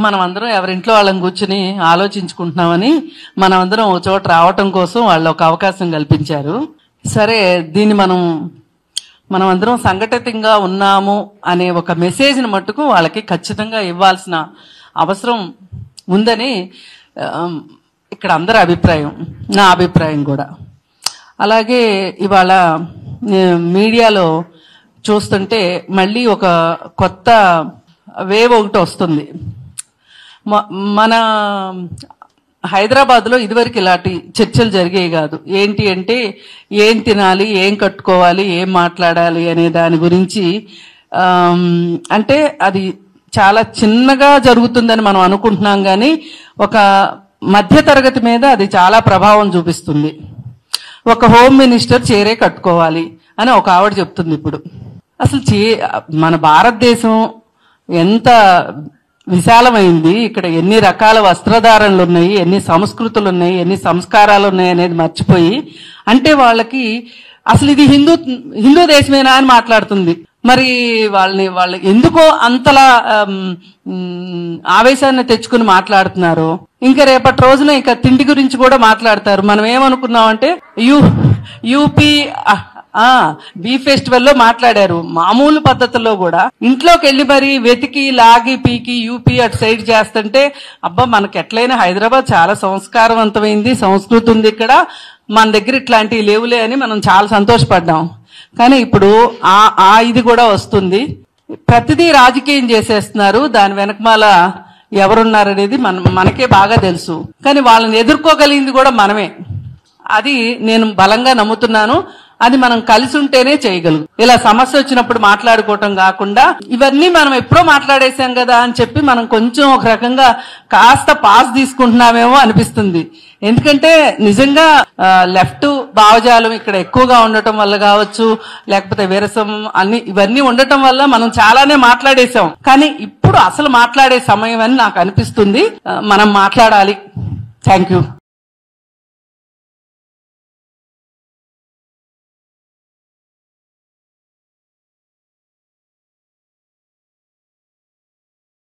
మనం అందరం ఎవరింట్లో వాళ్ళని కూర్చుని ఆలోచించుకుంటున్నామని మనం అందరం ఒక చోట రావటం కోసం వాళ్ళు ఒక అవకాశం కల్పించారు. సరే, దీన్ని మనం అందరం సంఘటితంగా ఉన్నాము అనే ఒక మెసేజ్ని మట్టుకు వాళ్ళకి ఖచ్చితంగా ఇవ్వాల్సిన అవసరం ఉందని ఇక్కడ అందరి అభిప్రాయం, నా అభిప్రాయం కూడా. అలాగే ఇవాళ మీడియాలో చూస్తుంటే మళ్ళీ ఒక కొత్త వేవ్ ఒకటి వస్తుంది. మన హైదరాబాద్లో ఇదివరకు ఇలాంటి చర్చలు జరిగేవి కాదు. ఏంటి అంటే ఏం తినాలి, ఏం కట్టుకోవాలి, ఏం మాట్లాడాలి అనే దాని గురించి. అంటే అది చాలా చిన్నగా జరుగుతుందని మనం అనుకుంటున్నాం, కానీ ఒక మధ్య తరగతి మీద అది చాలా ప్రభావం చూపిస్తుంది. ఒక హోమ్ మినిస్టర్ చీరే కట్టుకోవాలి అని ఒక ఆవిడ చెప్తుంది. ఇప్పుడు అసలు మన భారతదేశం ఎంత విశాలమైంది, ఇక్కడ ఎన్ని రకాల వస్త్రధారణలు ఉన్నాయి, ఎన్ని సంస్కృతులు ఉన్నాయి, ఎన్ని సంస్కారాలు ఉన్నాయి అనేది మర్చిపోయి, అంటే వాళ్ళకి అసలు ఇది హిందూ దేశమేనా అని మాట్లాడుతుంది. మరి వాళ్ళు ఎందుకో అంతలా ఆవేశాన్ని తెచ్చుకుని మాట్లాడుతున్నారు. ఇంకా రేపటి రోజున ఇంకా తిండి గురించి కూడా మాట్లాడతారు. మనం ఏమనుకున్నామంటే యూపీ బీ ఫెస్టివల్లో మాట్లాడారు. మామూలు పద్ధతుల్లో కూడా ఇంట్లోకి వెళ్ళి మరి వెతికి లాగి పీకి యూపీ అటు సైడ్ చేస్తుంటే, అబ్బా మనకి ఎట్లయినా హైదరాబాద్ చాలా సంస్కారవంతమైంది, సంస్కృతి ఉంది ఇక్కడ, మన దగ్గర ఇట్లాంటివి లేవులే అని మనం చాలా సంతోషపడ్డాం. కానీ ఇప్పుడు ఇది కూడా వస్తుంది. ప్రతిదీ రాజకీయం చేసేస్తున్నారు. దాని వెనకమాల ఎవరున్నారనేది మనకే బాగా తెలుసు. కానీ వాళ్ళని ఎదుర్కోగలిగింది కూడా మనమే. అది నేను బలంగా నమ్ముతున్నాను. అది మనం కలిసి ఉంటేనే చేయగలం. ఇలా సమస్య వచ్చినప్పుడు మాట్లాడుకోవటం కాకుండా ఇవన్నీ మనం ఎప్పుడో మాట్లాడేశాం కదా అని చెప్పి మనం కొంచెం ఒక రకంగా కాస్త పాస్ తీసుకుంటున్నామేమో అనిపిస్తుంది. ఎందుకంటే నిజంగా లెఫ్ట్ భావజాలం ఇక్కడ ఎక్కువగా ఉండటం వల్ల కావచ్చు, లేకపోతే విరసం ఇవన్నీ ఉండటం వల్ల మనం చాలానే మాట్లాడేశాం. కానీ ఇప్పుడు అసలు మాట్లాడే సమయం అని నాకు అనిపిస్తుంది. మనం మాట్లాడాలి. Thank you.